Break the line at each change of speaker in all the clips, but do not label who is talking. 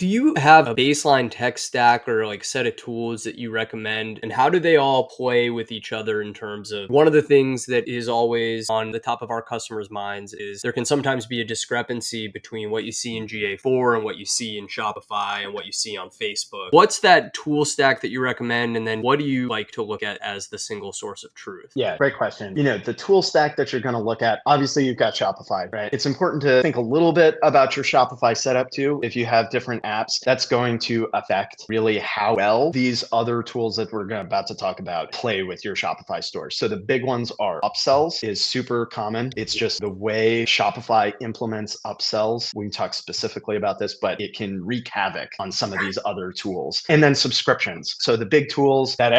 Do you have a baseline tech stack or like set of tools that you recommend? And how do they all play with each other in terms of one of the things that is always on the top of our customers' minds is there can sometimes be a discrepancy between what you see in GA4 and what you see in Shopify and what you see on Facebook. What's that tool stack that you recommend? And then what do you like to look at as the single source of truth?
Yeah, great question. The tool stack that you're going to look at, obviously you've got Shopify, right? It's important to think a little bit about your Shopify setup too. If you have different apps, that's going to affect really how well these other tools that about to talk about play with your Shopify store. So the big ones are upsells is super common. It's just the way Shopify implements upsells. We can talk specifically about this, but it can wreak havoc on some of these other tools. And then subscriptions. So the big tools that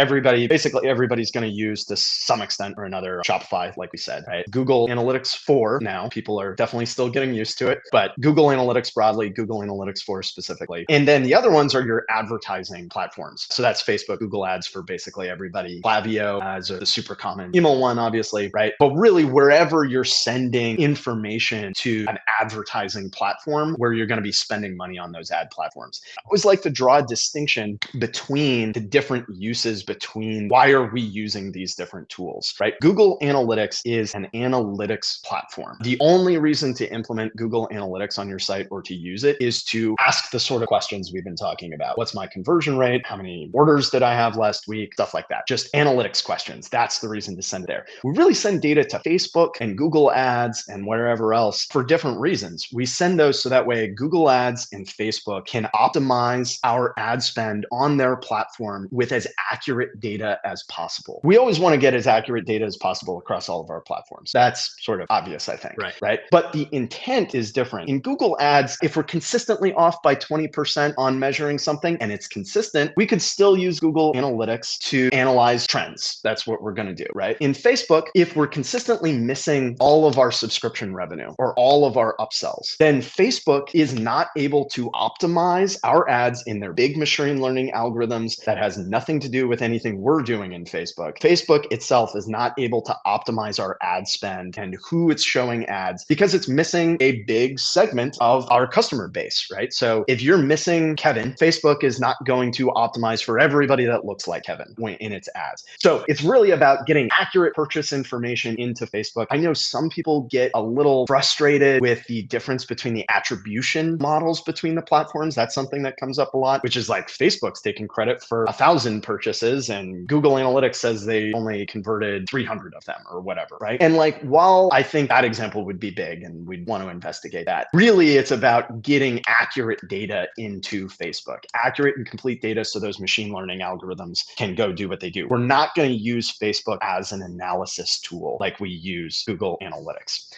basically everybody's going to use to some extent or another. Shopify, like we said, right? Google Analytics 4 now, people are definitely still getting used to it, but Google Analytics broadly, Google Analytics 4 specifically. And then the other ones are your advertising platforms. So that's Facebook, Google Ads for basically everybody. Klaviyo as the super common email one, obviously, right? But really wherever you're sending information to an advertising platform where you're going to be spending money on those ad platforms. I always like to draw a distinction between the different uses between why are we using these different tools, right? Google Analytics is an analytics platform. The only reason to implement Google Analytics on your site or to use it is to ask the sort of questions we've been talking about. What's my conversion rate? How many orders did I have last week? Stuff like that. Just analytics questions. That's the reason to send it there. We really send data to Facebook and Google Ads and wherever else for different reasons. We send those so that way Google Ads and Facebook can optimize our ad spend on their platform with as accurate data as possible. We always want to get as accurate data as possible across all of our platforms. That's sort of obvious, I think, right? But the intent is different. In Google Ads, if we're consistently off by 20% on measuring something and it's consistent, we could still use Google Analytics to analyze trends. That's what we're going to do, right? In Facebook, if we're consistently missing all of our subscription revenue or all of our upsells, then Facebook is not able to optimize our ads in their big machine learning algorithms that has nothing to do with anything we're doing in Facebook. Facebook itself is not able to optimize our ad spend and who it's showing ads because it's missing a big segment of our customer base, right? So if you're missing Kevin, Facebook is not going to optimize for everybody that looks like Kevin in its ads. So it's really about getting accurate purchase information into Facebook. I know some people get a little frustrated with the difference between the attribution models between the platforms. That's something that comes up a lot, which is like Facebook's taking credit for 1,000 purchases and Google Analytics says they only converted 300 of them or whatever, right? And like, while I think that example would be big and we'd want to investigate that, really it's about getting accurate data into Facebook, accurate and complete data so those machine learning algorithms can go do what they do. We're not going to use Facebook as an analysis tool like we use Google Analytics.